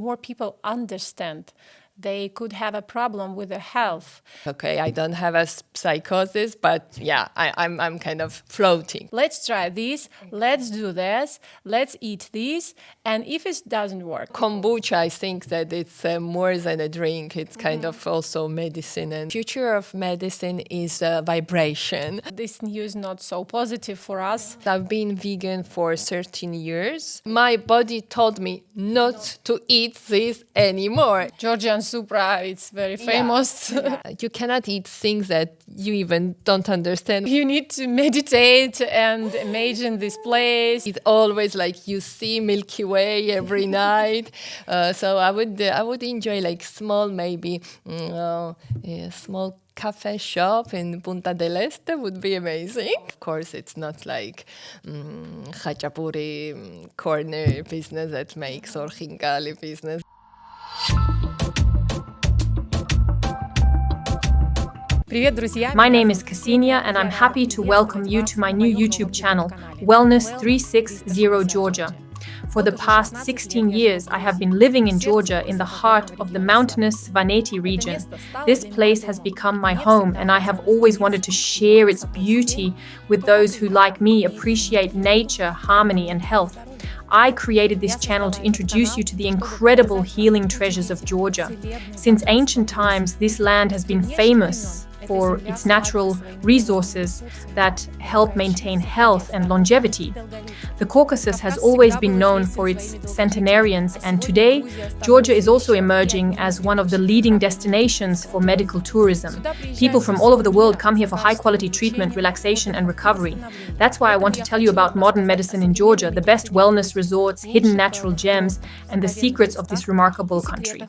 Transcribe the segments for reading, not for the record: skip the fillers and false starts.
more people understand they could have a problem with their health. Okay, I don't have a psychosis, but yeah, I'm kind of floating. Let's try this, let's do this, let's eat this, and if it doesn't work. Kombucha, I think that it's more than a drink. It's kind of also medicine. And future of medicine is vibration. This news not so positive for us. I've been vegan for 13 years. My body told me not to eat this anymore. Georgian Supra, it's very famous. Yeah. You cannot eat things that you even don't understand. You need to meditate and imagine this place. It's always like you see Milky Way every night. So I would enjoy like small, maybe small café shop in Punta del Este would be amazing. Of course, it's not like Khachapuri corner business that makes or Hingali business. My name is Ksenia, and I'm happy to welcome you to my new YouTube channel, Wellness 360 Georgia. For the past 16 years, I have been living in Georgia in the heart of the mountainous Vaneti region. This place has become my home, and I have always wanted to share its beauty with those who, like me, appreciate nature, harmony, and health. I created this channel to introduce you to the incredible healing treasures of Georgia. Since ancient times, this land has been famous for its natural resources that help maintain health and longevity. The Caucasus has always been known for its centenarians, and today, Georgia is also emerging as one of the leading destinations for medical tourism. People from all over the world come here for high-quality treatment, relaxation, and recovery. That's why I want to tell you about modern medicine in Georgia, the best wellness resorts, hidden natural gems, and the secrets of this remarkable country.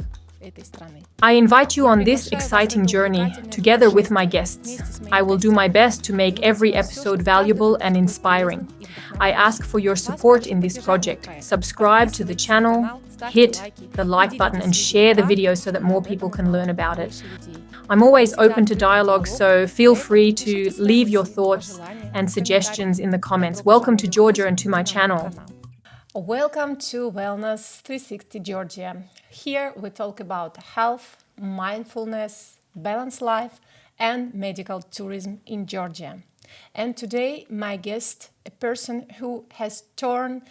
I invite you on this exciting journey together with my guests. I will do my best to make every episode valuable and inspiring. I ask for your support in this project. Subscribe to the channel, hit the like button, and share the video so that more people can learn about it. I'm always open to dialogue, so feel free to leave your thoughts and suggestions in the comments. Welcome to Georgia and to my channel. Welcome to Wellness 360 Georgia. Here we talk about health, mindfulness, balanced life, and medical tourism in Georgia. And today my guest, a person who has turned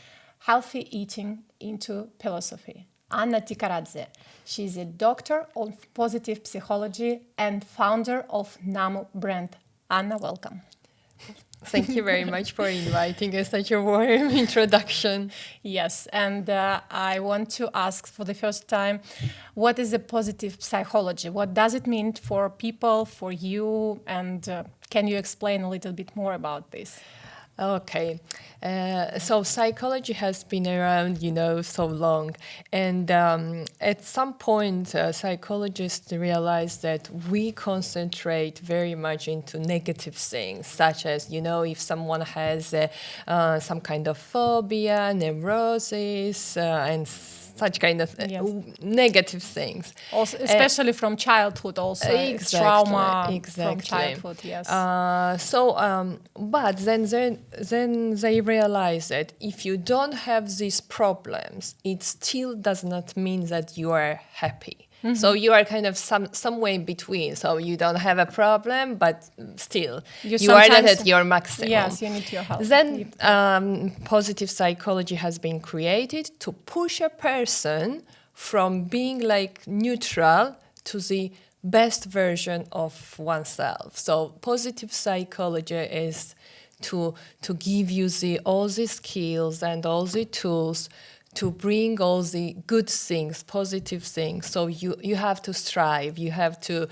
healthy eating into philosophy, Ana Tikaradze. She's a doctor of positive psychology and founder of NAMU brand. Anna, welcome. Thank you very much for inviting us. Such a warm introduction. Yes, and I want to ask for the first time, what is a positive psychology? What does it mean for people, for you? And can you explain a little bit more about this? Okay, so psychology has been around, so long. And at some point, psychologists realized that we concentrate very much into negative things, such as, if someone has some kind of phobia, neurosis, and such kind of negative things. Also, especially from childhood also. Exactly, trauma from childhood, yes. But then they realize that if you don't have these problems, it still does not mean that you are happy. Mm-hmm. So you are kind of somewhere in between. So you don't have a problem, but still you are not at your maximum. Yes, you need your help. Then positive psychology has been created to push a person from being like neutral to the best version of oneself. So positive psychology is to give you all the skills and all the tools to bring all the good things, positive things. So you have to strive, you have to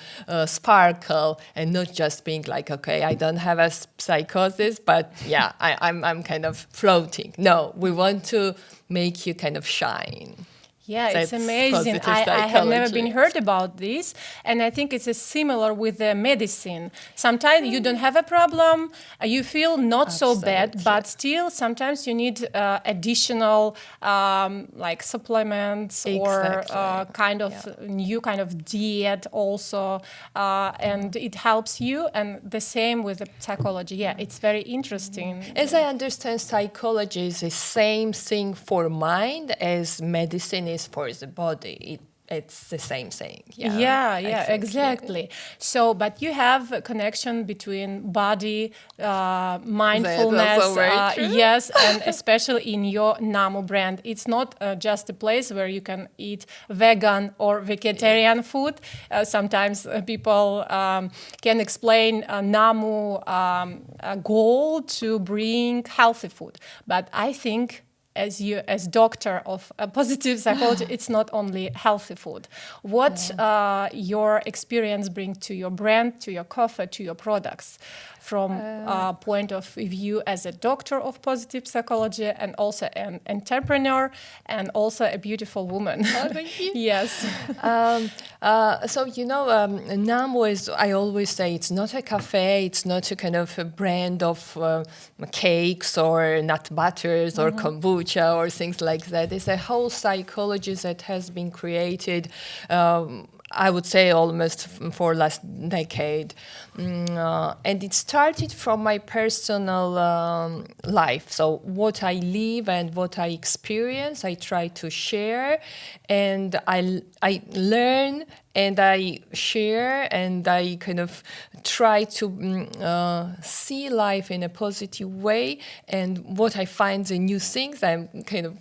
sparkle, and not just being like, okay, I don't have a psychosis, but yeah, I'm kind of floating. No, we want to make you kind of shine. Yeah, it's amazing. I have never been heard about this, and I think it's similar with the medicine. Sometimes you don't have a problem, you feel not so bad, but still sometimes you need additional like supplements or kind of new kind of diet also, and it helps you. And the same with the psychology. Yeah, it's very interesting. As I understand, psychology is the same thing for mind as medicine is is for the body. It's the same thing. Yeah, exactly. So, but you have a connection between body, mindfulness, That's also very true. yes, and especially in your NAMU brand. It's not just a place where you can eat vegan or vegetarian food. Sometimes people can explain NAMU goal to bring healthy food. But I think as doctor of positive psychology, it's not only healthy food. What your experience bring to your brand, to your coffee, to your products, from point of view as a doctor of positive psychology and also an entrepreneur and also a beautiful woman. Oh, thank you. Yes. So, NAMU is, I always say, it's not a cafe, it's not a kind of a brand of cakes or nut butters or kombucha or things like that. It's a whole psychology that has been created, I would say, almost for last decade. And it started from my personal life. So what I live and what I experience, I try to share, and I learn and I share, and I kind of try to see life in a positive way. And what I find the new things, I'm kind of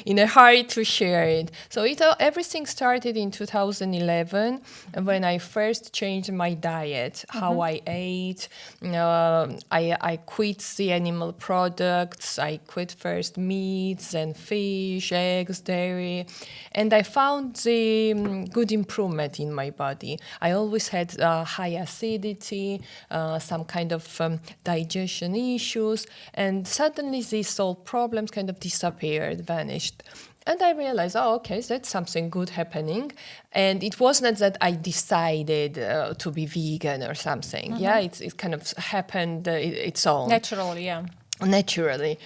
in a hurry to share it. So everything started in 2011 when I first changed my diet, how I ate. I quit the animal products. I quit first meats and fish, eggs, dairy, and I found the good improvement in my body. I always had high acidity, some kind of digestion issues, and suddenly these all problems kind of disappeared, vanished. And I realized, okay, that's something good happening. And it wasn't that I decided to be vegan or something. Yeah, it kind of happened its own. Naturally.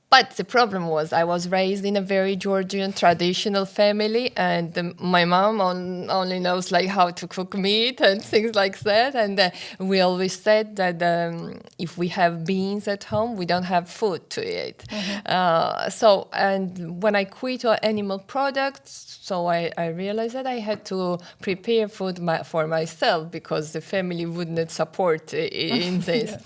But the problem was I was raised in a very Georgian traditional family, and my mom only knows like how to cook meat and things like that. And we always said that if we have beans at home, we don't have food to eat. So, and when I quit animal products, so I realized that I had to prepare food for myself because the family wouldn't support in this.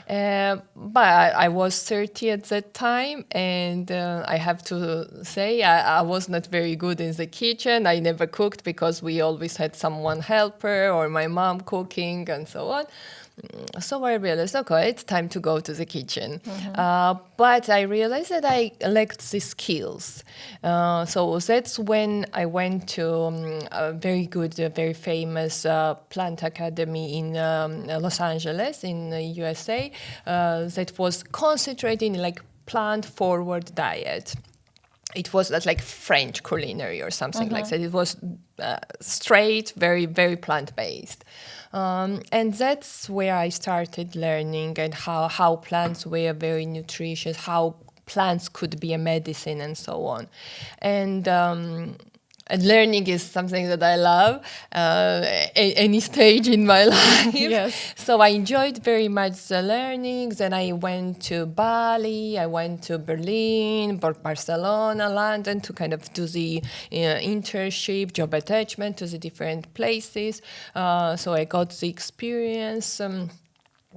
But I was 30 at that time, and I have to say I was not very good in the kitchen. I never cooked because we always had someone helper or my mom cooking and so on. So I realized, okay, it's time to go to the kitchen. But I realized that I lacked the skills. So that's when I went to a very good, very famous plant academy in Los Angeles in the USA that was concentrating like plant-forward diet. It was like French culinary or something like that. It was straight, very, very plant-based. And that's where I started learning and how plants were very nutritious, how plants could be a medicine and so on. And learning is something that I love, any stage in my life. Yes. So I enjoyed very much the learnings, and I went to Bali, I went to Berlin, Barcelona, London to kind of do the internship, job attachment to the different places. So I got the experience,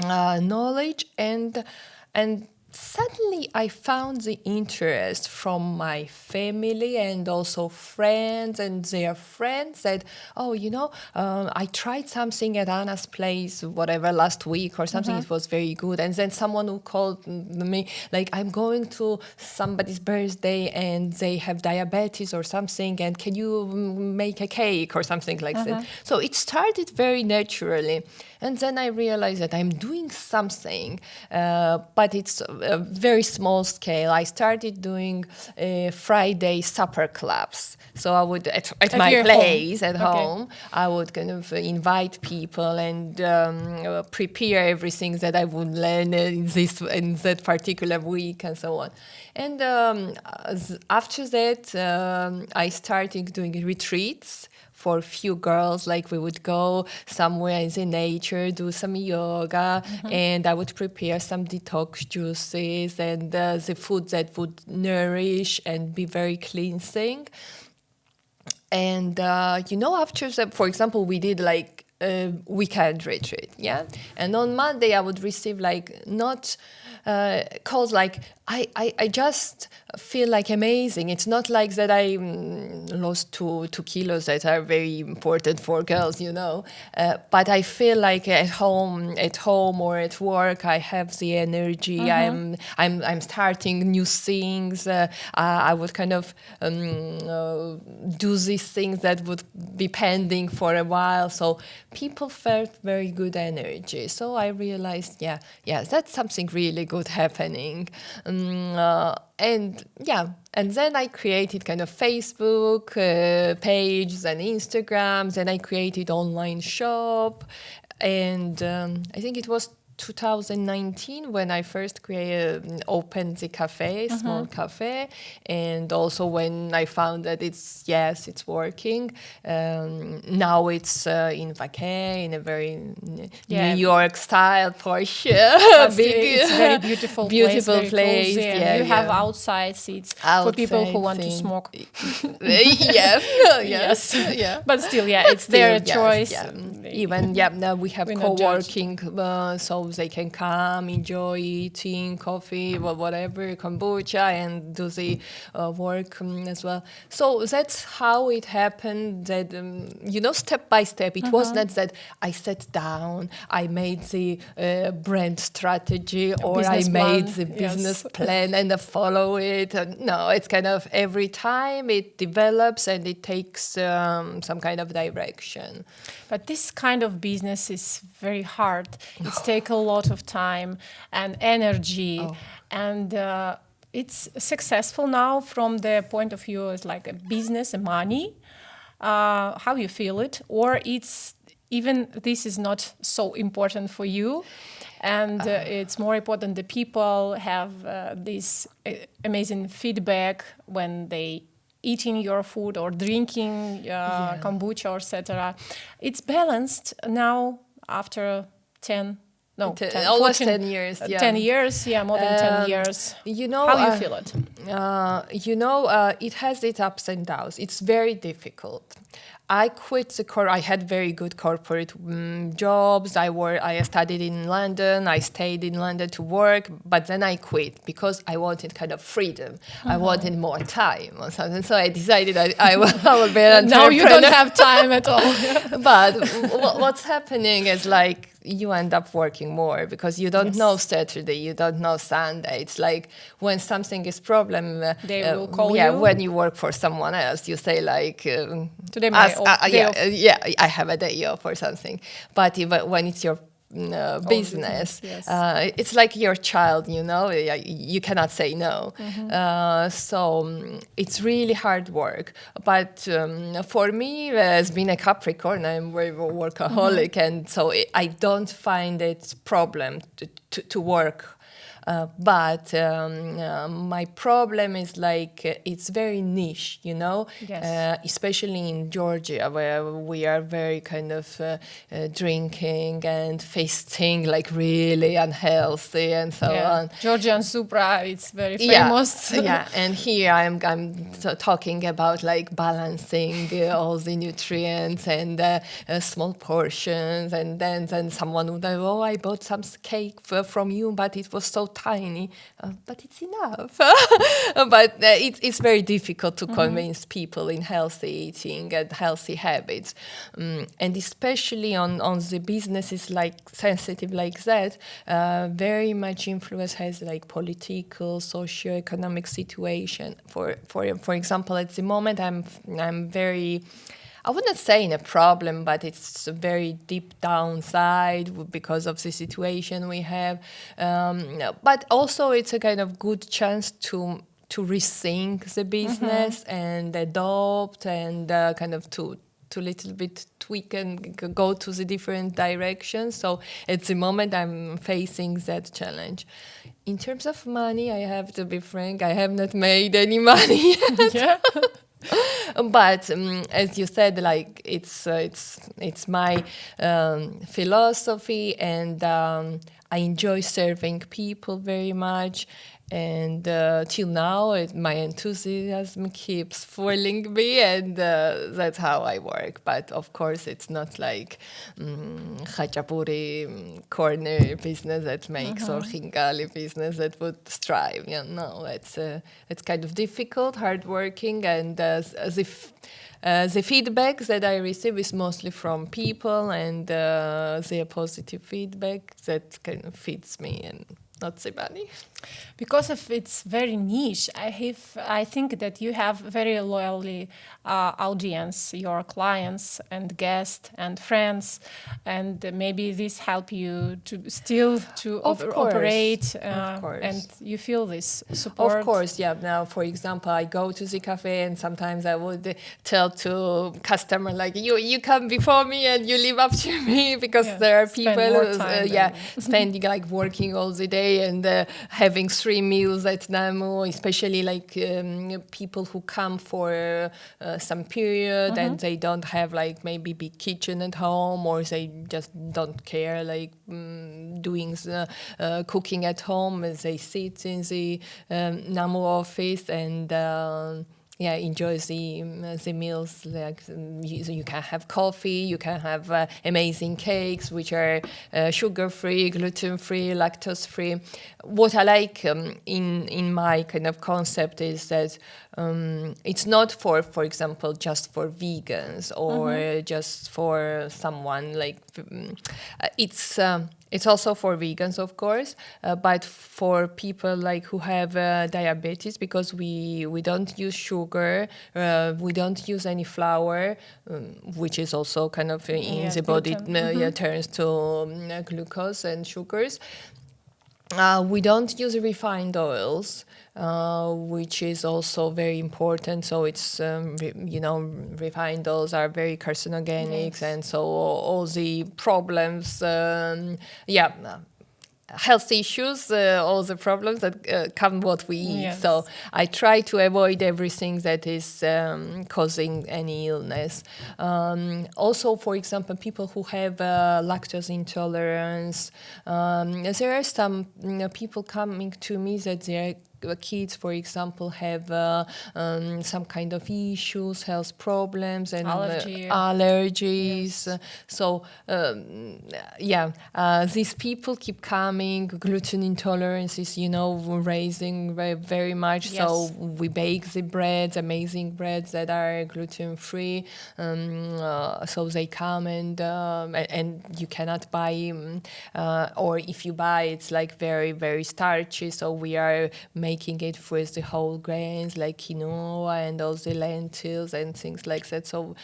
knowledge, and suddenly I found the interest from my family and also friends and their friends that, I tried something at Anna's place, whatever, last week or something. It was very good. And then someone who called me, like, I'm going to somebody's birthday and they have diabetes or something, and can you make a cake or something like that? So it started very naturally. And then I realized that I'm doing something, but it's a very small scale. I started doing Friday supper clubs. So I would, at my place, at home, I would kind of invite people and prepare everything that I would learn in that particular week and so on. And after that, I started doing retreats for a few girls. Like we would go somewhere in the nature, do some yoga, and I would prepare some detox juices and the food that would nourish and be very cleansing. And after that, for example, we did like a weekend retreat, yeah. And on Monday, I would receive like not calls like I just feel like amazing. It's not like that I lost 2 kilos that are very important for girls, but I feel like at home or at work, I have the energy. I'm starting new things. I would kind of do these things that would be pending for a while. So people felt very good energy. So I realized, that's something really good happening. And then I created kind of Facebook page, then Instagram, then I created online shop, and I think it was 2019 when I first opened the cafe, small cafe, and also when I found that it's working. Now it's in Vaquet, in a very New York style Porsche, big. It's very beautiful place. Cozy, and you have outside seats for people who want to smoke. Yes. But still, it's their choice. Even now we have co-working, so they can come, enjoy eating coffee or whatever, kombucha, and do the work as well. So that's how it happened. That step by step. It was not that I sat down, I made the brand strategy, or I made the business plan and I follow it. No, it's kind of every time it develops and it takes some kind of direction. But this kind of business is very hard. It takes a lot of time and energy, and it's successful now from the point of view as like a business and money. How you feel it, or it's even this is not so important for you, and it's more important the people have this amazing feedback when they eating your food or drinking kombucha or etc. It's balanced now after 10 almost 10 years. 10 years, more than 10 years. How you feel it? It has its ups and downs. It's very difficult. I quit I had very good corporate jobs. I studied in London. I stayed in London to work, but then I quit because I wanted kind of freedom. I wanted more time or something. So I decided I will be an entrepreneur. Now you don't have time at all. But what's happening is like you end up working more because you don't know Saturday, you don't know Sunday. It's like when something is problem, they will call you. When you work for someone else, you say like today my day off. I have a day off or something. But when it's your business, it's like your child, you cannot say no. So it's really hard work. But for me, as being a Capricorn, I'm very workaholic, and so I don't find it problem to work. But my problem is like it's very niche, especially in Georgia, where we are very kind of drinking and feasting, like really unhealthy and so on. Georgian Supra, it's very famous. And here I'm talking about like balancing all the nutrients and small portions, and then someone would go, I bought some cake from you, but it was so tiny, but it's enough. But it's very difficult to convince people in healthy eating and healthy habits, and especially on the businesses like sensitive like that. Very much influence has like political, socio-economic situation. For example, at the moment I'm very, I wouldn't say in a problem, but it's a very deep downside because of the situation we have. But also it's a kind of good chance to rethink the business and adopt and kind of to to little bit tweak and go to the different directions. So at the moment I'm facing that challenge. In terms of money, I have to be frank, I have not made any money yet. Yeah. But as you said, like it's my philosophy, and I enjoy serving people very much. And till now, my enthusiasm keeps fueling me, and that's how I work. But of course, it's not like Khachapuri corner business that makes, or Hingali business that would strive. Yeah, no, it's kind of difficult, hardworking, and the feedback that I receive is mostly from people, and the positive feedback that kind of fits me, and not the money. Because of its very niche, I think that you have very loyally audience, your clients and guests and friends, and maybe this help you to still to operate, and you feel this support. Of course, yeah. Now, for example, I go to the cafe, and sometimes I would tell to customer like, you come before me and you leave after me, because there are people who spending like working all the day and having 3 meals at NAMU, especially like people who come for some period and they don't have like maybe big kitchen at home, or they just don't care like doing cooking at home. They sit in the NAMU office and enjoy the meals. Like you can have coffee, you can have amazing cakes which are sugar-free, gluten-free, lactose-free. What I like in my kind of concept is that it's not for example, just for vegans or just for someone like it's also for vegans, of course, but for people like who have diabetes, because we don't use sugar, we don't use any flour, which is also kind of in the body turns to glucose and sugars. We don't use refined oils, which is also very important. So it's, refined oils are very carcinogenic, and so all the problems, health issues, all the problems that come what we eat. Yes. So I try to avoid everything that is causing any illness. Also, for example, people who have lactose intolerance, there are some people coming to me that their kids, for example, have some kind of issues, health problems, and allergies. Yes. So, these people keep coming. Gluten intolerance is, raising very much. Yes. So we bake the breads, amazing breads that are gluten-free. So they come and you cannot buy, or if you buy, it's like very, very starchy. So we are making it with the whole grains like quinoa and all the lentils and things like that. So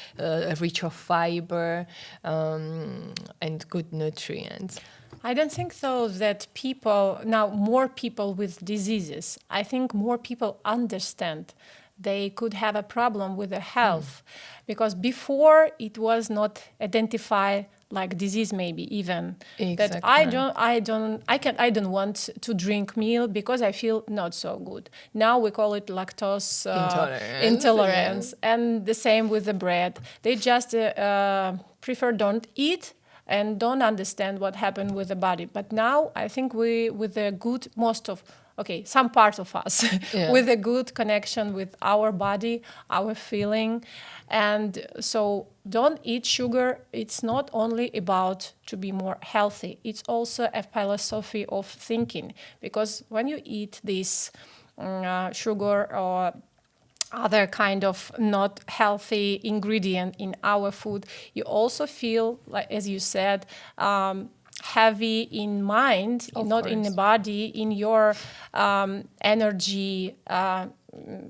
rich of fiber and good nutrients. I don't think so that more people with diseases, I think more people understand they could have a problem with their health, because before it was not identified like disease, maybe even that I don't want to drink milk because I feel not so good. Now we call it lactose intolerance, and the same with the bread. They just prefer don't eat and don't understand what happened with the body. But now I think with a good some part of us with a good connection with our body, our feeling. And so don't eat sugar. It's not only about to be more healthy. It's also a philosophy of thinking, because when you eat this sugar or other kind of not healthy ingredient in our food, you also feel, like, as you said, heavy in mind, not in the body, in your energy,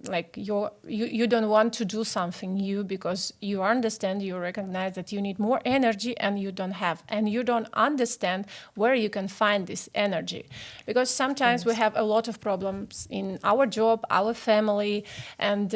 like you don't want to do something new because you understand, you recognize that you need more energy and you don't have, and you don't understand where you can find this energy, because sometimes we have a lot of problems in our job, our family, and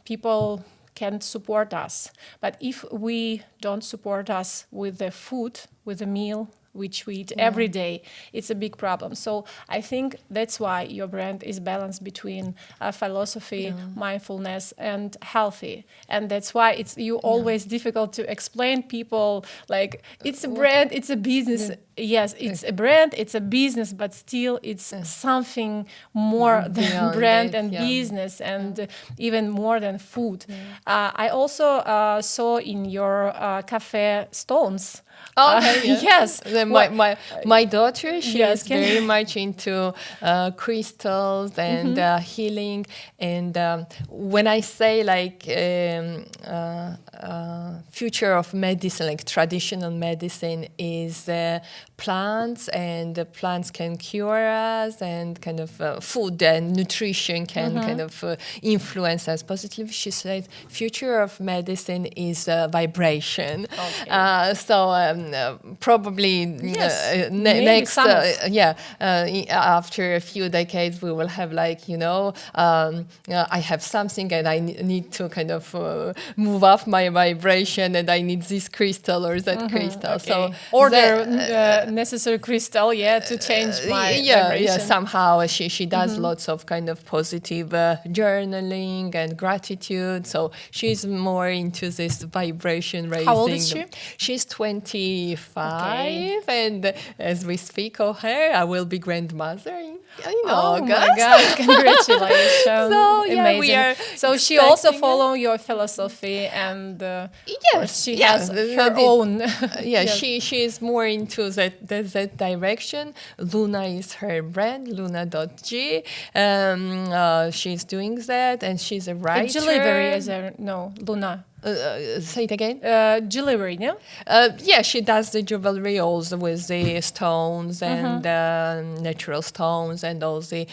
people can support us. But if we don't support us with the food, with the meal, which we eat every day, it's a big problem. So I think that's why your brand is balanced between philosophy, mindfulness, and healthy. And that's why it's always difficult to explain people like it's a brand, it's a business. Yes, it's a brand, it's a business, but still it's something more than brand and business, and even more than food. I also saw in your cafe stones. Oh, okay, Yes. My daughter, she Yes, is very much into crystals and healing. And when I say like future of medicine, like traditional medicine is plants, and plants can cure us, and kind of food and nutrition can kind of influence us positively. She said future of medicine is vibration. Okay. Probably next, after a few decades, we will have like, I have something and I need to kind of move up my vibration, and I need this crystal or that crystal. Okay. So order necessary crystal, to change my vibration. Somehow she does lots of kind of positive journaling and gratitude. So she's more into this vibration raising. How old is she? She's 25, and as we speak of her, I will be grandmother in August. My God, congratulations. So, amazing. we are so she also follow your philosophy, and she has her own. She is more into that direction. Luna is her brand, Luna.g. She's doing that, and she's a writer. Delivery Luna. Say it again. Jewelry, no? She does the jewelry also with the stones and natural stones, and all the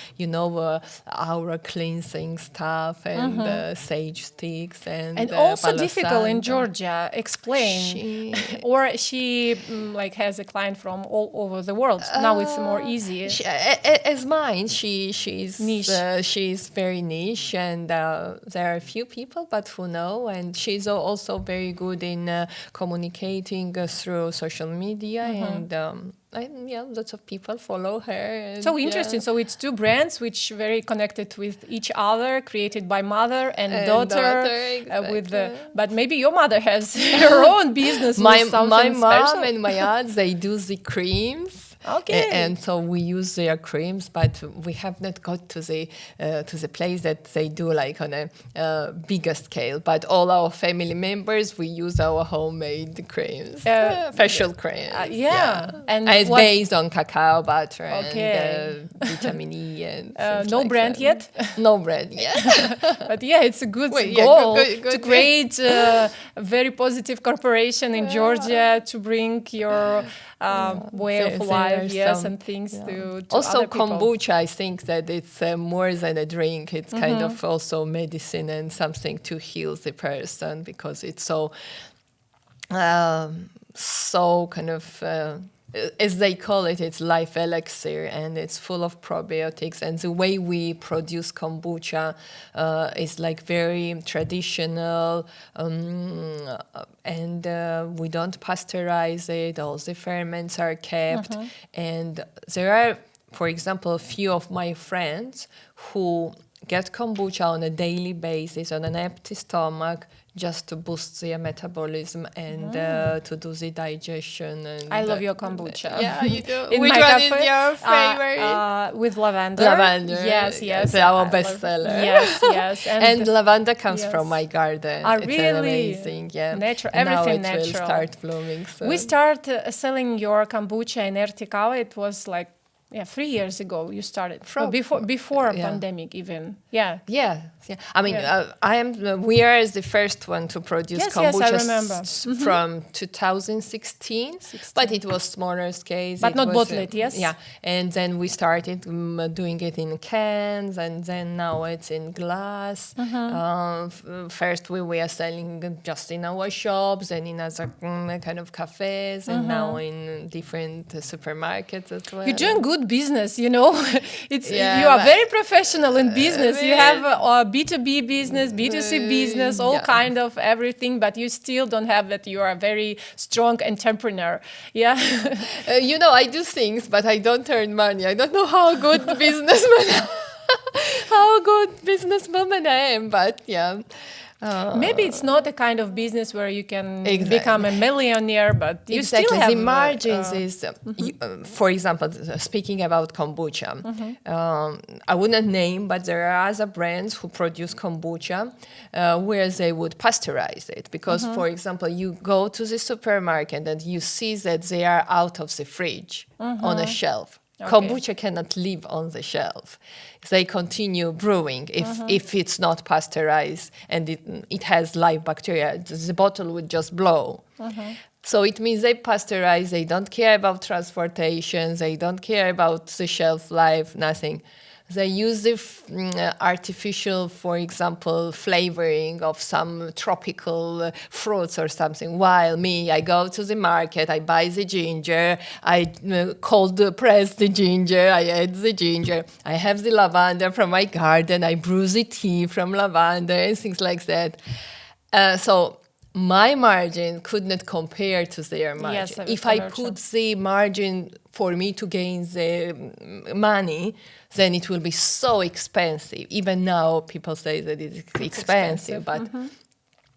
aura cleansing stuff, and sage sticks, and also Palo difficult in Santo. Georgia. Explain. Or she has a client from all over the world. Now it's more easy. As mine, she's niche. She's very niche, and there are a few people, but who know, and she's also very good in communicating through social media, and lots of people follow her. And, so interesting. So it's two brands which very connected with each other, created by mother and daughter. Exactly. But maybe your mother has her own business. My mom special. And my aunt, they do the creams. Okay. And so we use their creams, but we have not got to the place that they do like on a bigger scale. But all our family members, we use our homemade creams, facial creams. And it's based on cacao butter and vitamin E and no like brand that. yet. No brand yet. But it's a good goal to create a very positive corporation in Georgia to bring your way of life. And things to also other people. Kombucha, I think that it's more than a drink. It's kind of also medicine and something to heal the person, because it's so kind of as they call it, it's life elixir, and it's full of probiotics. And the way we produce kombucha is like very traditional, and we don't pasteurize it. All the ferments are kept, and there are, for example, a few of my friends who get kombucha on a daily basis on an empty stomach, just to boost their metabolism and to do the digestion. And I love your kombucha. Yeah, you do. In Which my one cafe, is your favorite? With lavender. Lavender. Yes. It's our bestseller. Yes. And lavender comes from my garden. Ah, it's really? amazing. Natural. And everything now it natural. will start blooming soon. We start selling your kombucha in Ertikau. It was like 3 years ago you started. Before pandemic even. Yeah. I mean, we are the first one to produce kombucha. Yes, I remember. From 2016, but it was smaller scale. But not bottled, yes? Yeah, and then we started doing it in cans, and then now it's in glass. First we were selling just in our shops and in other kind of cafes, and now in different supermarkets as well. You're doing good good business, you know. Yeah, you are but- very professional in business. You have a B2B business, B2C business, all yeah. kind of everything, but you still don't have that. You are a very strong entrepreneur. Yeah. You know, I do things, but I don't earn money. I don't know how good businessman, how good businesswoman I am, but yeah. Maybe it's not a kind of business where you can Exactly. become a millionaire, but you Exactly. still have The margins is, for example, speaking about kombucha, I wouldn't name, but there are other brands who produce kombucha where they would pasteurize it. Because, for example, you go to the supermarket and you see that they are out of the fridge on a shelf. Okay. Kombucha cannot live on the shelf. They continue brewing if it's not pasteurized and it has live bacteria. The bottle would just blow. So it means they pasteurize, they don't care about transportation, they don't care about the shelf life, nothing. They use the artificial, for example, flavoring of some tropical fruits or something. While me, I go to the market, I buy the ginger, I cold press the ginger, I add the ginger, I have the lavender from my garden, I brew the tea from lavender and things like that. So my margin could not compare to their margin. Yes, if I put the margin for me to gain the money, then it will be so expensive. Even now, people say that it's expensive. But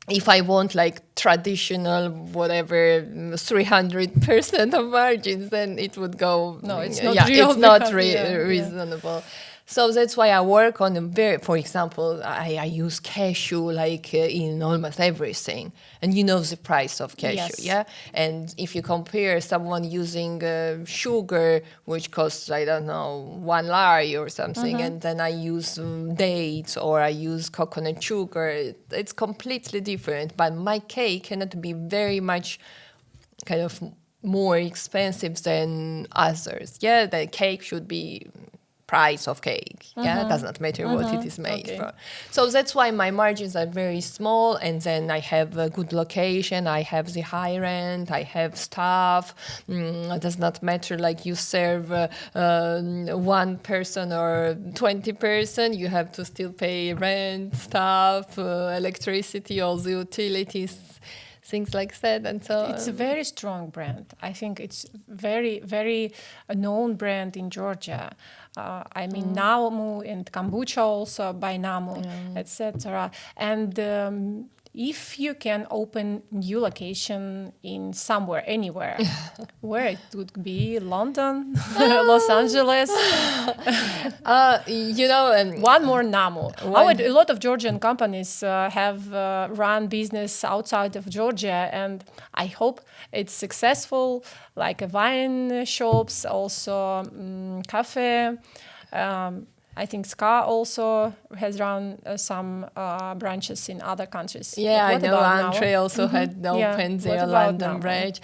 if I want like traditional, whatever, 300% of margins, then it would go. No, it's not real. It's not Yeah. reasonable. So that's why I work on for example, I use cashew like in almost everything. And you know the price of cashew, Yes. yeah? And if you compare someone using sugar, which costs, I don't know, 1 lari or something, and then I use dates or I use coconut sugar, it's completely different. But my cake cannot be very much kind of more expensive than others. Yeah, the cake should be price of cake. Yeah, it does not matter what it is made from. So that's why my margins are very small, and then I have a good location, I have the high rent, I have staff. It does not matter like you serve one person or 20 person, you have to still pay rent, staff, electricity, all the utilities, things like that. And so It's a very strong brand. I think it's very, very a known brand in Georgia. I mean, NAMU and kombucha also by NAMU, etc. And if you can open new location in somewhere, anywhere, where it would be London, Los Angeles, you know, one more NAMU. A lot of Georgian companies have run business outside of Georgia, and I hope it's successful, like wine shops, also café. I think Ska also has run some branches in other countries. Yeah, But I what know about Andre now? also had Yeah, opened what their about London now? branch.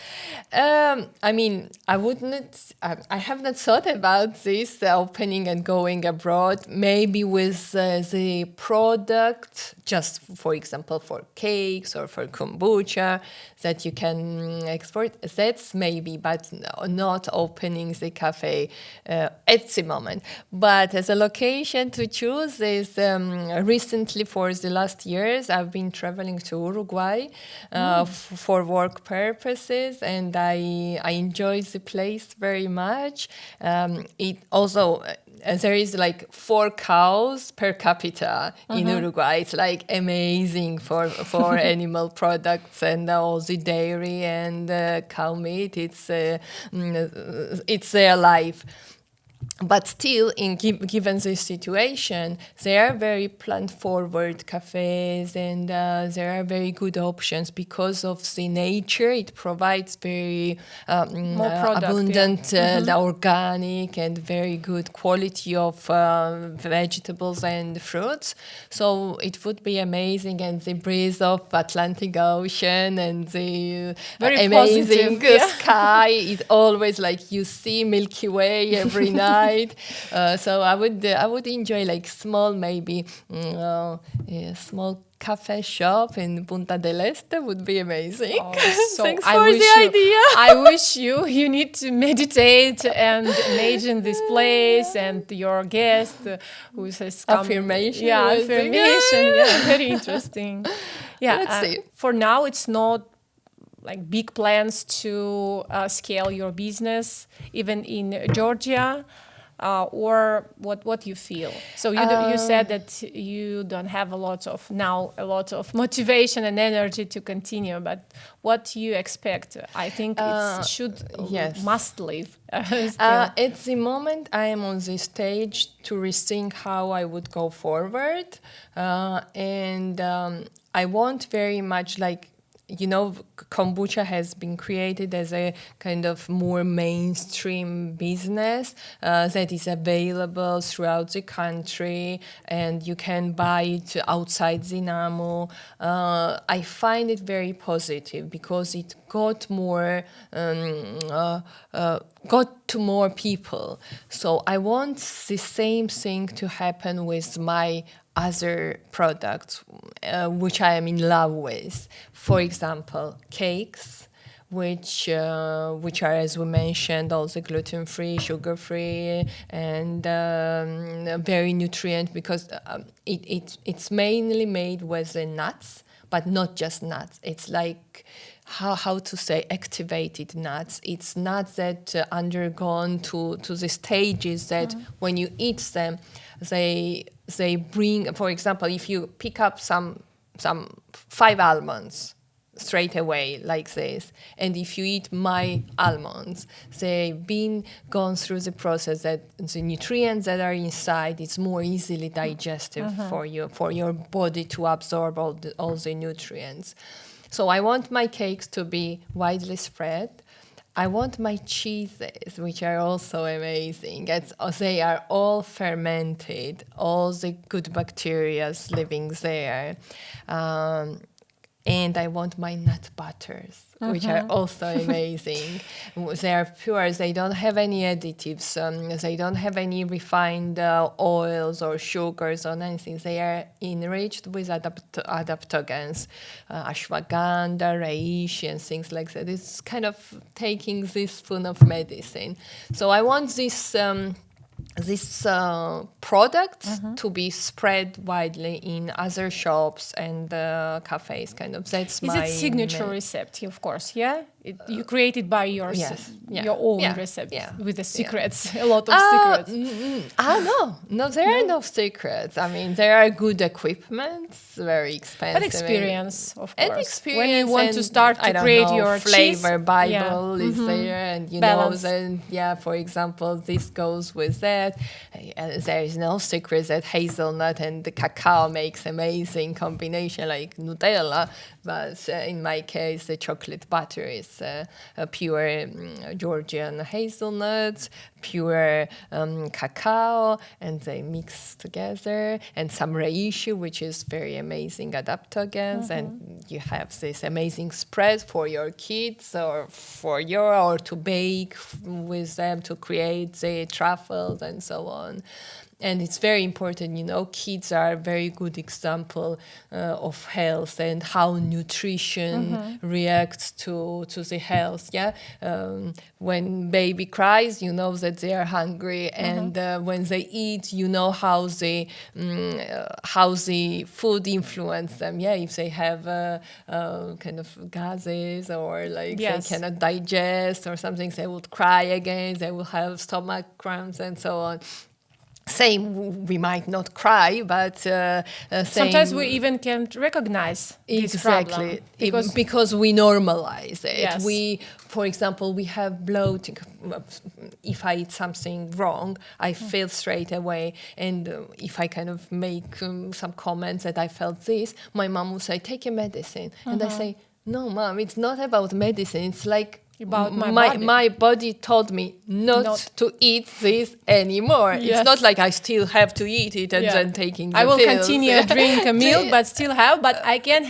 I mean, I wouldn't, I have not thought about this opening and going abroad, maybe with the product, just for example, for cakes or for kombucha that you can export. That's maybe, but not opening the cafe at the moment. But as a location to choose is recently for the last years, I've been traveling to Uruguay for work purposes, and I enjoy the place very much. It also there is like 4 cows per capita in Uruguay. It's like amazing for animal products and all the dairy and cow meat. It's their life. But still, given this situation, they are very plant-forward cafes, and there are very good options because of the nature. It provides very abundant, organic, and very good quality of vegetables and fruits. So it would be amazing, and the breeze of Atlantic Ocean and the Very amazing positive, yeah. sky. It always like you see Milky Way every night. So I would enjoy like small, maybe small cafe shop in Punta del Este would be amazing. Oh, so Thanks I for wish the you, idea. I wish you need to meditate and imagine this place and your guest who has come. Affirmation. Yeah, amazing. affirmation. Yeah, very interesting. Yeah, Let's see. for now, it's not like big plans to scale your business, even in Georgia. Or what you feel. So you said that you don't have a lot of motivation and energy to continue, but what you expect? I think it must live. At the moment, I am on the stage to rethink how I would go forward, and I want very much kombucha has been created as a kind of more mainstream business that is available throughout the country, and you can buy it outside the NAMU. I find it very positive because it got to more people. So I want the same thing to happen with my other products, which I am in love with. For example, cakes, which are, as we mentioned, also gluten-free, sugar-free, and very nutrient because it's mainly made with the nuts, but not just nuts. It's like how to say activated nuts. It's nuts that undergone to the stages that when you eat them, they bring, for example, if you pick up some 5 almonds straight away like this, and if you eat my almonds, they've been gone through the process that the nutrients that are inside, it's more easily digestive for your body to absorb all the nutrients. So I want my cakes to be widely spread. I want my cheeses, which are also amazing. They are all fermented, all the good bacteria living there. And I want my nut butters, which are also amazing. They are pure. They don't have any additives. They don't have any refined oils or sugars or anything. They are enriched with adaptogens, ashwagandha, reishi, and things like that. It's kind of taking this spoon of medicine. So I want this product to be spread widely in other shops and cafes. Kind of that's my. Is it signature recipe? Of course, yeah. You created by your own recipe with the secrets, a lot of secrets. No, there are no secrets. I mean, there are good equipment, very expensive. But experience, of course. And experience. When you want to start to create your flavor cheese, Bible is there, and balance. For example, this goes with that. There is no secret that hazelnut and the cacao makes amazing combination like Nutella. But in my case, the chocolate butter is pure Georgian hazelnuts, pure cacao, and they mix together, and some reishi, which is very amazing adaptogens, and you have this amazing spread for your kids or or to bake with them to create the truffles and so on. And it's very important, kids are a very good example of health and how nutrition reacts to the health. Yeah, when baby cries, you know that they are hungry, and when they eat, you know how the food influence them. Yeah, if they have kind of gases or they cannot digest or something, they would cry again. They will have stomach cramps and so on. Same, we might not cry, but sometimes we even can't recognize this problem because we normalize it. Yes. For example, we have bloating. If I eat something wrong, I feel straight away. And if I kind of make some comments that I felt this, my mom will say, "Take a medicine," and I say, "No, Mom, it's not about medicine. It's like." About my body told me not to eat this anymore. Yes. It's not like I still have to eat it and then taking the I will pills. continue drink a milk, but still have. But I can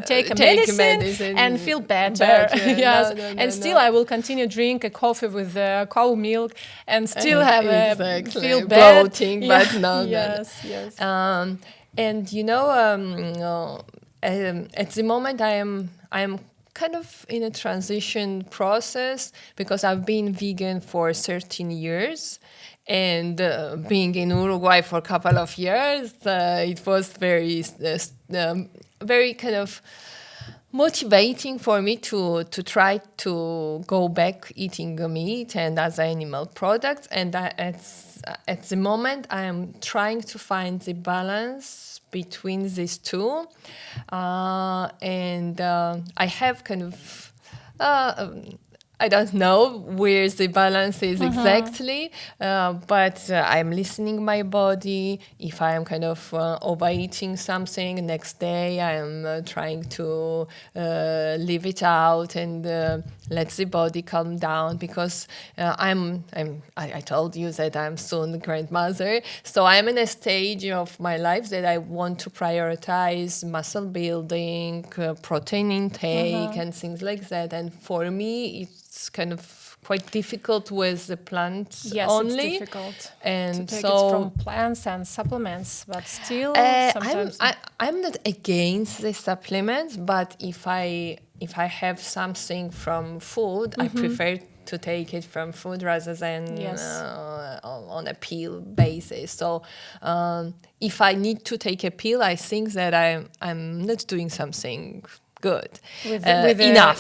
take a medicine and feel better. Yes, still I will continue drink a coffee with cow milk and still have feel bad. bloating, but no. Yes. And at the moment I am kind of in a transition process because I've been vegan for 13 years. And being in Uruguay for a couple of years, it was very kind of motivating for me to try to go back eating meat and other animal products. And at the moment, I am trying to find the balance between these two. And I have kind of... I don't know where the balance is exactly, but I'm listening my body. If I am kind of overeating something, next day I am trying to leave it out and let the body calm down, because I told you that I'm soon grandmother, so I'm in a stage of my life that I want to prioritize muscle building, protein intake, and things like that. And for me, it's kind of quite difficult with the plants only. It's difficult and to take so it from plants and supplements, but still sometimes... I'm not against the supplements, but if I have something from food, I prefer to take it from food rather than on a pill basis. So if I need to take a pill, I think that I'm not doing something good with enough.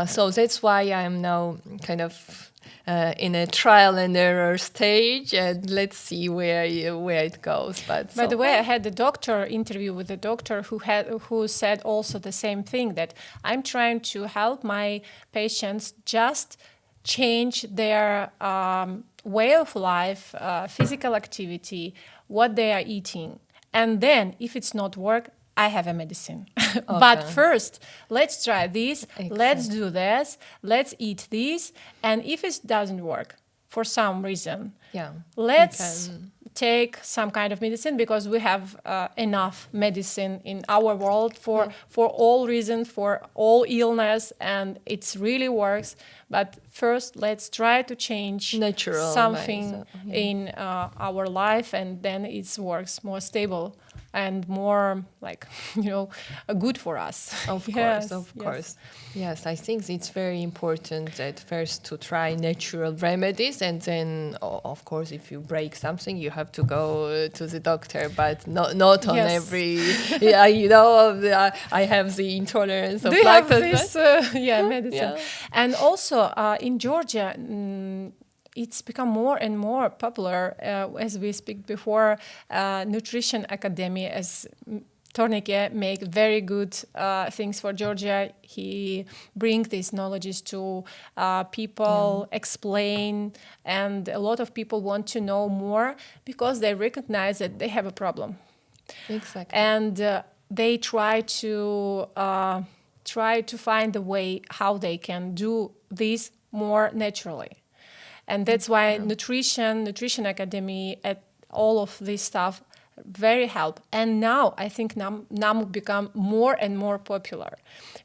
So that's why I'm now kind of in a trial and error stage, and let's see where it goes. But by the way, I had interview with a doctor who said also the same thing, that I'm trying to help my patients just change their way of life, physical activity, what they are eating, and then if it's not work, I have a medicine. But first, let's try this, let's do this, let's eat this, and if it doesn't work for some reason, let's take some kind of medicine, because we have enough medicine in our world for all reasons, for all illness, and it really works. But first, let's try to change something in our life, and then it works more stable and more good for us. Of course. Yes, I think it's very important at first to try natural remedies, and then, of course, if you break something, you have to go to the doctor, but not on every... I have the intolerance of lactose. Medicine. And also in Georgia, it's become more and more popular, as we speak before, Nutrition Academy, as Tornike make very good things for Georgia. He brings these knowledges to people, explain, and a lot of people want to know more because they recognize that they have a problem. Exactly. And they try to find a way how they can do this more naturally. And that's why Nutrition Academy, at all of this stuff, very help. And now I think NAMU become more and more popular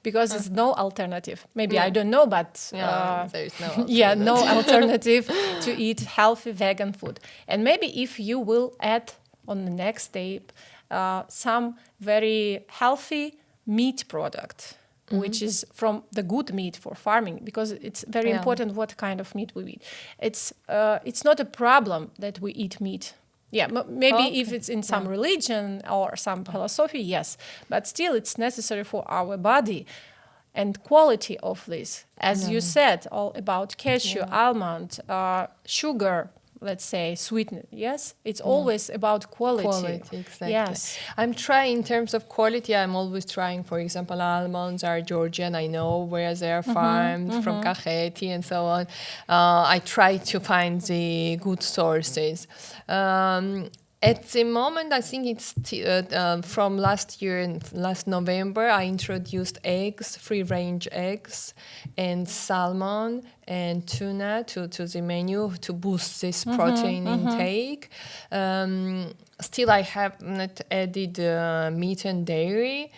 because there's no alternative. Maybe I don't know, but there is no alternative. No alternative to eat healthy vegan food. And maybe if you will add on the next step some very healthy meat product, which is from the good meat for farming, because it's very important what kind of meat we eat. It's not a problem that we eat meat. Maybe if it's in some religion or some philosophy, yes, but still it's necessary for our body. And quality of this, as you said, all about cashew, almond, sugar, let's say, sweetener. Yes, it's always about quality. Quality, exactly. Yes, I'm trying in terms of quality. I'm always trying. For example, almonds are Georgian. I know where they are farmed from Cajeti and so on. I try to find the good sources. At the moment, I think it's from last year, last November, I introduced eggs, free-range eggs, and salmon and tuna to the menu to boost this protein intake. Still, I have not added meat and dairy,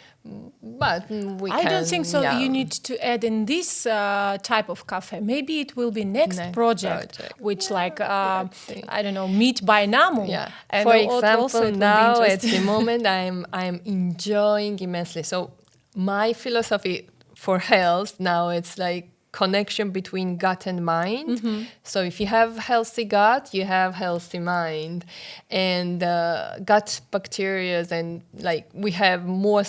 but we I can. don't think so. Yeah. You need to add in this type of cafe. Maybe it will be next project, which like let's see. I don't know, meet by NAMU. Yeah. And For also example, it will be now at interesting. the moment I'm enjoying immensely. So my philosophy for health now, it's like connection between gut and mind. So if you have healthy gut, you have healthy mind, and gut bacteria, and like we have more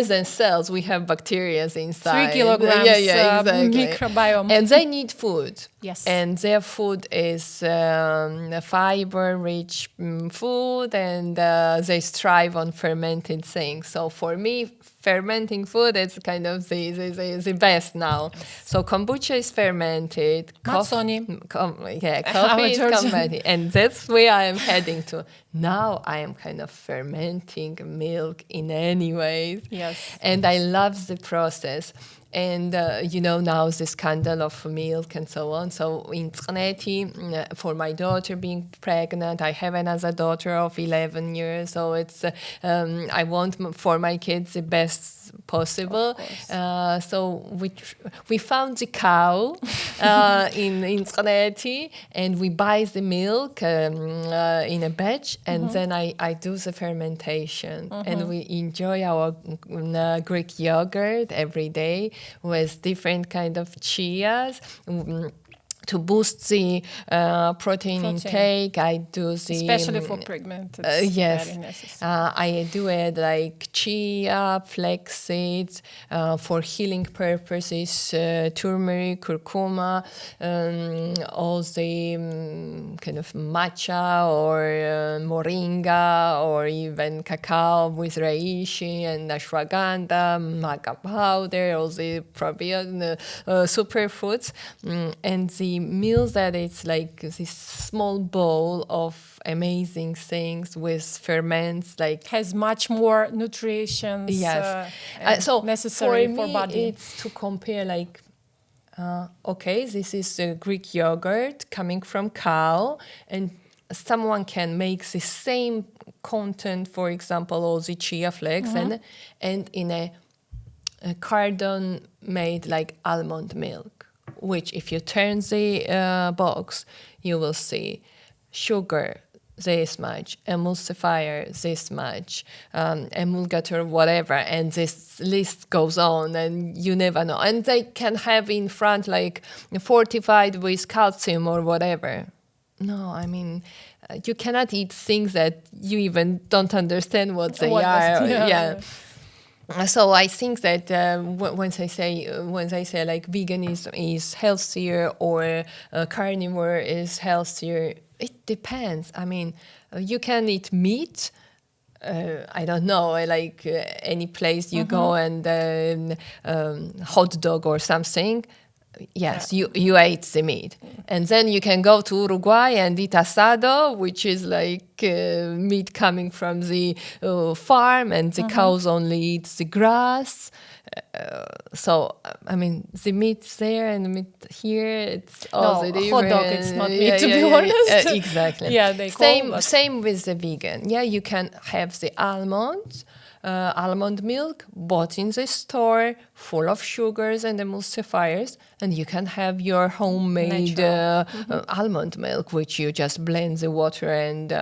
than cells, we have bacteria inside. 3 kilograms exactly. microbiome. And they need food. Yes. And their food is fiber-rich food, and they strive on fermented things. So for me, fermenting food is kind of the best now. So kombucha is fermented. Matsoni. Coffee is fermented. And that's where I am heading to. Now I am kind of fermenting milk in any way. Yes. And I love the process. And, now the scandal of milk and so on. So in Tkaneti, for my daughter being pregnant, I have another daughter of 11 years. So it's, I want for my kids the best possible. So we found the cow in Tkaneti, and we buy the milk in a batch, and then I do the fermentation. And we enjoy our Greek yogurt every day with different kind of chias. To boost the protein intake, I do the... Especially for pregnant, it's yes. very necessary. I do add like chia, flax seeds, for healing purposes, turmeric, curcuma, all the kind of matcha or moringa, or even cacao with reishi and ashwagandha, maca powder, all the probiotic superfoods, and the meals that it's like this small bowl of amazing things with ferments, like has much more nutrition. Yes, so necessary for me, body. it's to compare like. Okay, this is Greek yogurt coming from cow, and someone can make the same content, for example, all the chia flakes, and in a carton made like almond milk, which if you turn the box, you will see sugar this much, emulsifier this much, emulgator whatever, and this list goes on, and you never know. And they can have in front like fortified with calcium or whatever. No, I mean, you cannot eat things that you even don't understand what they are. Yeah. So I think that when they say like veganism is healthier or carnivore is healthier, it depends. I mean, you can eat meat. I don't know, like any place you go and hot dog or something. Yes, you ate the meat. And then you can go to Uruguay and eat asado, which is like meat coming from the farm, and the cows only eat the grass. So, I mean, the meat there and the meat here, it's all the different. Hot dog, it's not meat, to be honest. Exactly. Yeah, they call same with the vegan. Yeah, you can have the almonds. Almond milk bought in the store, full of sugars and emulsifiers, and you can have your homemade almond milk, which you just blend the water and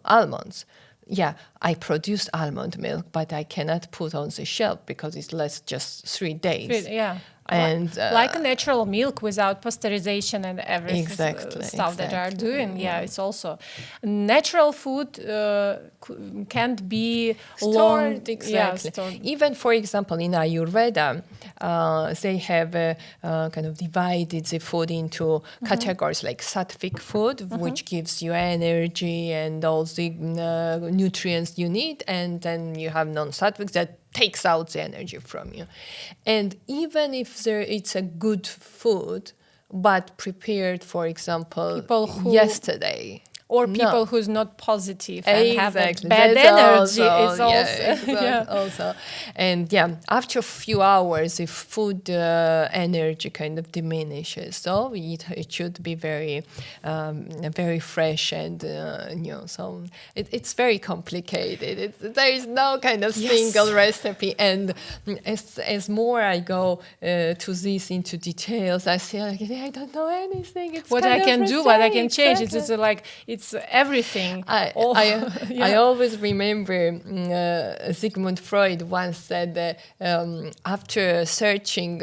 almonds. Yeah, I produced almond milk, but I cannot put on the shelf because it lasts just 3 days. Yeah. And like a natural milk without pasteurization and everything exactly. that are doing. Yeah, it's also natural food can't be stored. Exactly. Yeah, stored. Even, for example, in Ayurveda, they have kind of divided the food into categories like sattvic food, which gives you energy and all the nutrients you need, and then you have non-sattvic that takes out the energy from you. And even if it's a good food, but prepared, for example, yesterday. Or people No. who's not positive and have a Exactly. bad That's energy. It's also, exactly, also. And after a few hours, if food energy kind of diminishes, so it should be very fresh and so it's very complicated. There is no kind of single recipe, and as more I go into details, I see like I don't know anything. It's what kind I of can do, what I can prosaic, change. exactly. It's just like it's everything. I always remember Sigmund Freud once said that after searching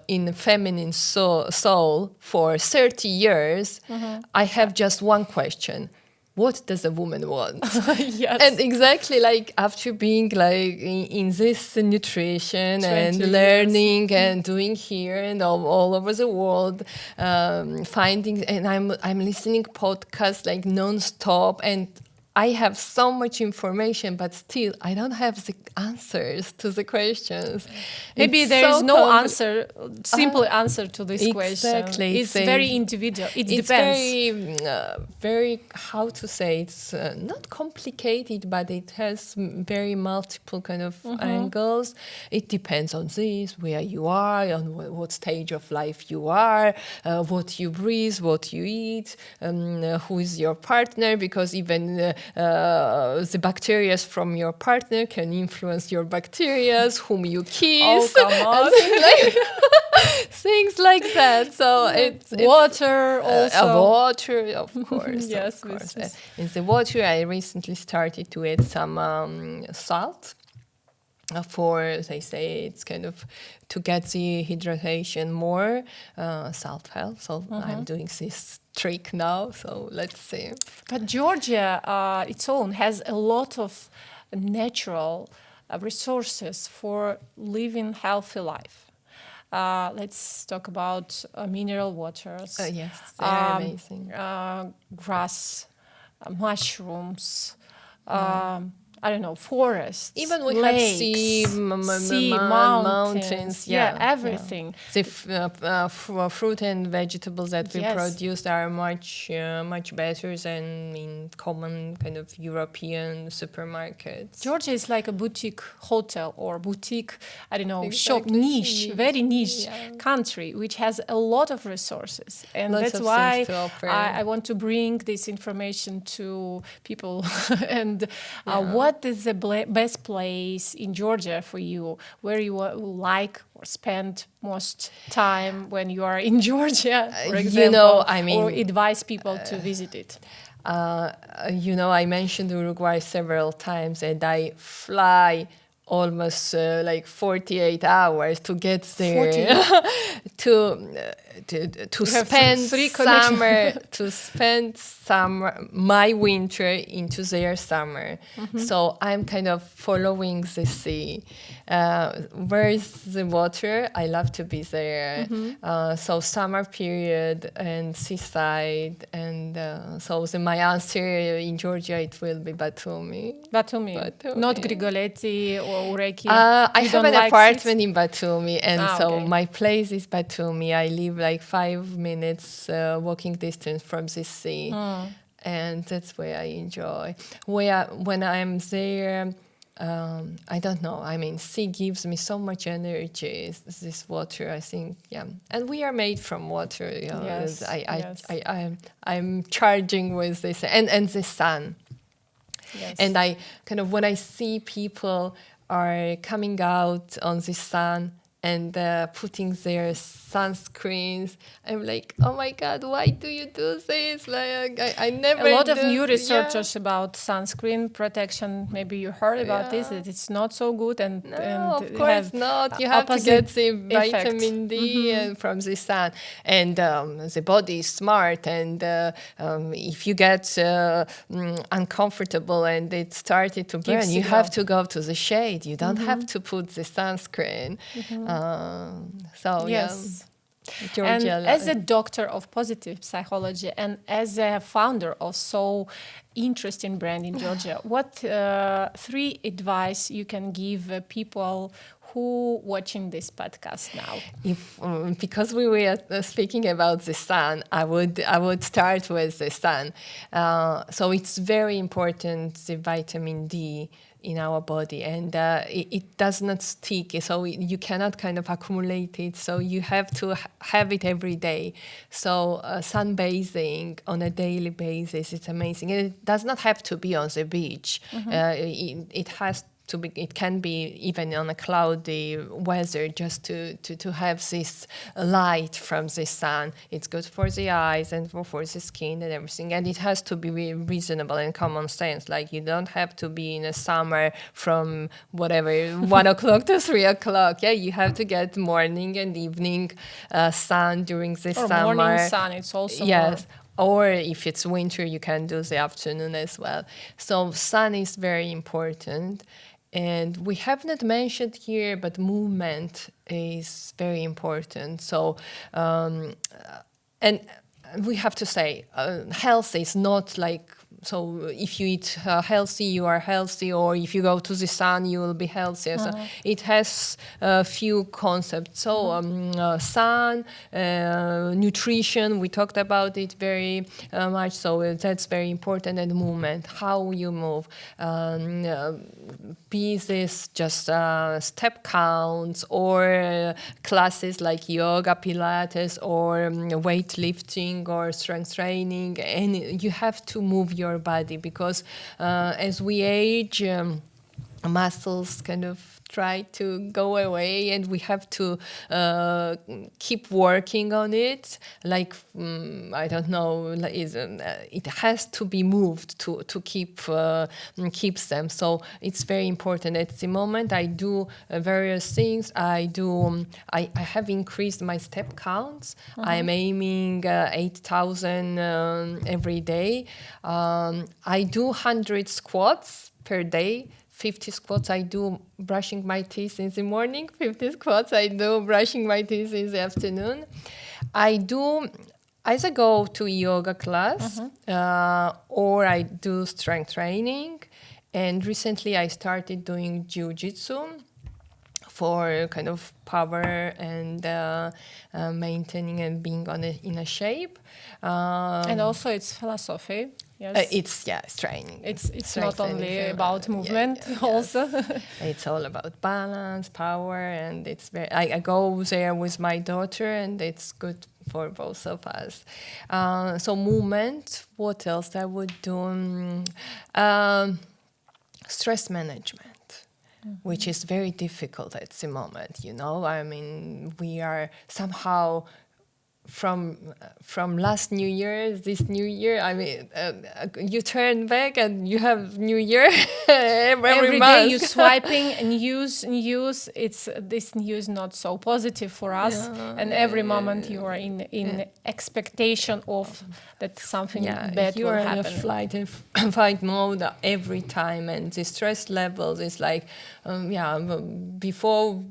in feminine soul for 30 years, I have just one question. What does a woman want? Yes. And exactly like after being like in this nutrition 20 and years. learning and doing here and all over the world, finding, and I'm listening podcasts like non-stop, and I have so much information, but still I don't have the answers to the questions. Maybe It's there is so no answer, simple answer to this exactly, question. It's very individual. It it's depends. very, how to say, it's not complicated, but it has very multiple kind of angles. It depends on this, where you are, on what stage of life you are, what you breathe, what you eat, who is your partner, because even the bacteria from your partner can influence your bacteria, whom you kiss. Oh, come on. Things like that. So it's Water also. Water, of course. Yes, of course. yes. In the water, I recently started to add some salt. For, they say, it's kind of to get the hydration more. Salt helps. So I'm doing this trick now. So let's see. But Georgia, its own, has a lot of natural resources for living healthy life. Let's talk about mineral waters. Yes, they're amazing. Grass, mushrooms, I don't know, forests, Even we lakes, have sea, mountains, everything. The fruit and vegetables that we Yes. produce are much better than in common kind of European supermarkets. Georgia is like a boutique hotel or boutique, I don't know, shop, Exactly. niche, very niche Yeah. country, which has a lot of resources. And Lots that's of why things to offer. I want to bring this information to people. And what is the best place in Georgia for you, where you like or spend most time when you are in Georgia, for example, or advise people to visit it? I mentioned Uruguay several times, and I fly almost like 48 hours to get there to spend my winter into their summer. So I'm kind of following the sea. Where is the water? I love to be there. So summer period and seaside, and my answer in Georgia, it will be Batumi. Batumi. Not Grigoletti or Ureki. I You have don't an like apartment in Batumi, and okay. my place is Batumi. I live like 5 minutes walking distance from the sea, and that's where I enjoy. When I'm there, I don't know. I mean, sea gives me so much energy. This water, I think, and we are made from water. Yes, I'm charging with this, and the sun. Yes. And I kind of, when I see people are coming out on the sun and putting their sunscreens, I'm like, oh my God, why do you do this? Like, I never. A lot of new researchers about sunscreen protection. Maybe you heard about this. That it's not so good, and of course not. You have to get the vitamin D from the sun, and the body is smart. And if you get uncomfortable and it started to burn, you have to go to the shade. You don't have to put the sunscreen. Yes. And Georgia. as a doctor of positive psychology and as a founder of so interesting brand in Georgia, what 3 advice you can give people who watching this podcast now? If because we were speaking about the sun, I would start with the sun. So it's very important, the vitamin D in our body, and it does not stick, so you cannot kind of accumulate it, so you have to have it every day. So sunbathing on a daily basis, it's amazing, and it does not have to be on the beach. It has to be, it can be even on a cloudy weather, just to have this light from the sun. It's good for the eyes and for the skin and everything. And it has to be reasonable and common sense. Like, you don't have to be in a summer from whatever 1 o'clock to 3 o'clock. Yeah, you have to get morning and evening sun during the Or summer. morning sun, it's also yes. Or if it's winter, you can do the afternoon as well. So sun is very important. And we have not mentioned here, but movement is very important. So, and we have to say, health is not like, so if you eat healthy, you are healthy, or if you go to the sun, you will be healthy. So it has a few concepts. So sun, nutrition, we talked about it very much, so that's very important, and movement, how you move. Be this just step counts, or classes like yoga, Pilates, or weightlifting, or strength training, and you have to move your body, because as we age, muscles kind of try to go away, and we have to keep working on it. Like, I don't know, it has to be moved to keeps them. So it's very important. At the moment, I do various things. I have increased my step counts. I'm aiming 8,000 every day. I do 100 squats per day. 50 squats I do brushing my teeth in the morning, 50 squats I do brushing my teeth in the afternoon. I either go to yoga class or I do strength training. And recently I started doing jiu-jitsu for kind of power and maintaining and being in a shape. and also it's philosophy. Yes. It's training. It's not only about movement, also. It's all about balance, power, and it's very. I go there with my daughter, and it's good for both of us. So movement. What else I would do? Stress management, which is very difficult at the moment. I mean, we are somehow. From last New Year, this New Year, I mean, you turn back and you have New Year every month. Day you swiping news. It's this news not so positive for us, and every moment you are in expectation of that something bad you will are happen. in a fight mode every time, and the stress levels is like, before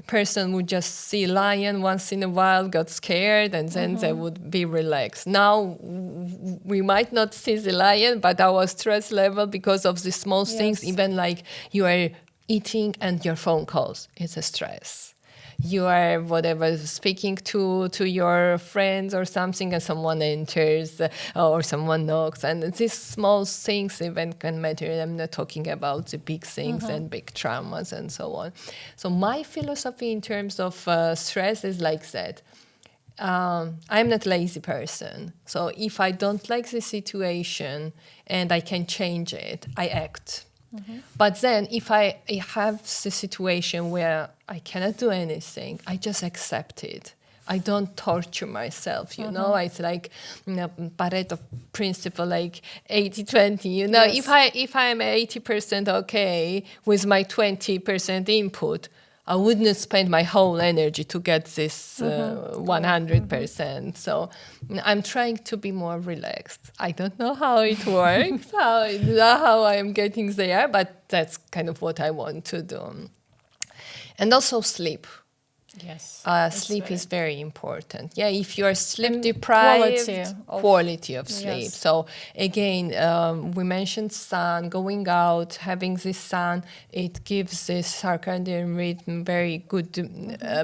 person would just see lion once in a while, got scared, and then they would be relaxed. Now we might not see the lion, but our stress level, because of the small things, even like you are eating and your phone calls, it's a stress. You are speaking to your friends or something, and someone enters or someone knocks, and these small things even can matter. I'm not talking about the big things and big traumas and so on. So my philosophy in terms of stress is like that. I'm not a lazy person. So if I don't like the situation and I can change it, I act. But then if I have the situation where I cannot do anything, I just accept it. I don't torture myself, It's like Pareto principle, like 80-20, If I'm 80% okay with my 20% input, I wouldn't spend my whole energy to get this 100%. So I'm trying to be more relaxed. I don't know how it works, how I'm getting there, but that's kind of what I want to do. And also sleep. Yes. Sleep is very important. Yeah, if you are sleep deprived, quality of sleep. Yes. So again, we mentioned sun, going out, having this sun, it gives this circadian rhythm very good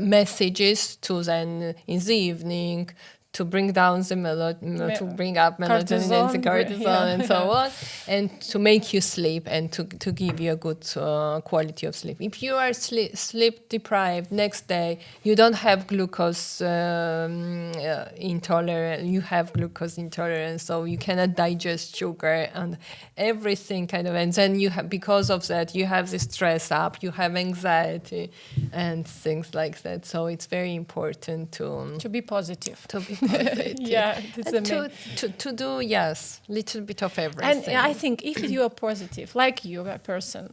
messages to then in the evening to bring down the to bring up melatonin and the cortisol and so on, and to make you sleep and to give you a good quality of sleep. If you are sleep deprived, next day you don't have glucose intolerance, you have glucose intolerance, so you cannot digest sugar and everything kind of, and then you have, because of that, you have the stress up, you have anxiety and things like that. So it's very important to be positive. To be positive. Yeah, and to do, yes, little bit of everything. And I think if you are positive, like you, a person,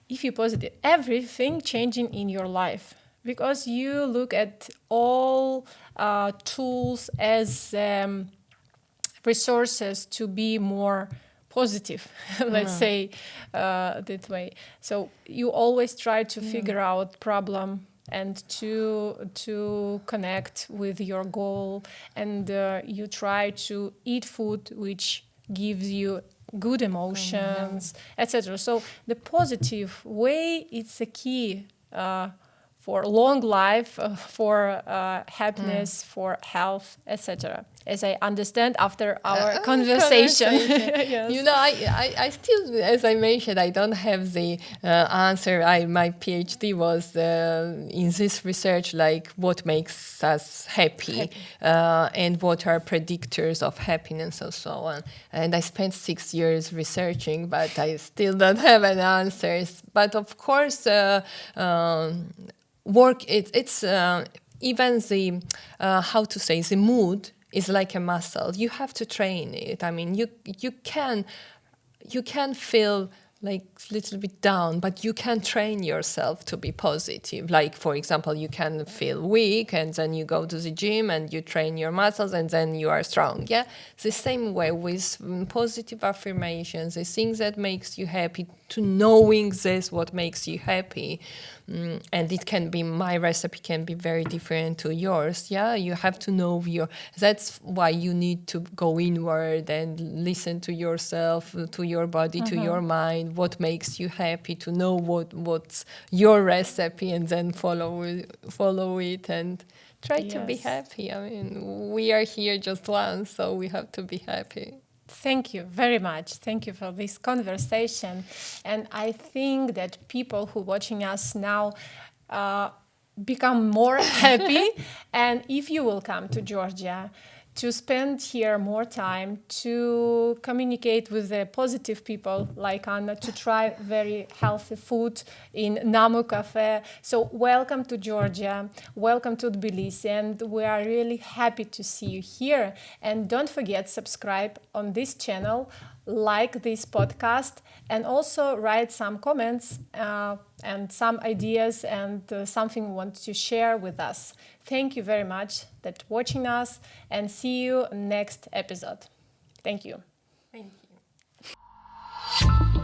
if you're positive, everything changing in your life, because you look at all tools as resources to be more positive, let's say that way. So you always try to figure out problem and to connect with your goal, and you try to eat food which gives you good emotions, etc. So the positive way, it's a key for long life, for happiness, for health, etc. As I understand after our conversation. Yes. You know, I still, as I mentioned, I don't have the answer. My PhD was in this research, like what makes us happy. And what are predictors of happiness and so on. And I spent 6 years researching, but I still don't have an answers. But of course, it's even the how to say, the mood is like a muscle. You have to train it. I mean, you can feel like a little bit down, but you can train yourself to be positive. Like, for example, you can feel weak and then you go to the gym and you train your muscles and then you are strong. Yeah, the same way with positive affirmations, the things that makes you happy, to knowing this, what makes you happy. And it can be, my recipe can be very different to yours. Yeah, you have to know that's why you need to go inward and listen to yourself, to your body, to your mind, what makes you happy, to know what's your recipe, and then follow it and try to be happy. I mean, we are here just once, so we have to be happy. Thank you very much. Thank you for this conversation. And I think that people who are watching us now become more happy. And if you will come to Georgia to spend here more time, to communicate with the positive people like Anna, to try very healthy food in NAMU cafe. So welcome to Georgia, welcome to Tbilisi, and we are really happy to see you here. And don't forget, subscribe on this channel, like this podcast, and also write some comments and some ideas and something you want to share with us. Thank you very much that watching us, and see you next episode. Thank you. Thank you.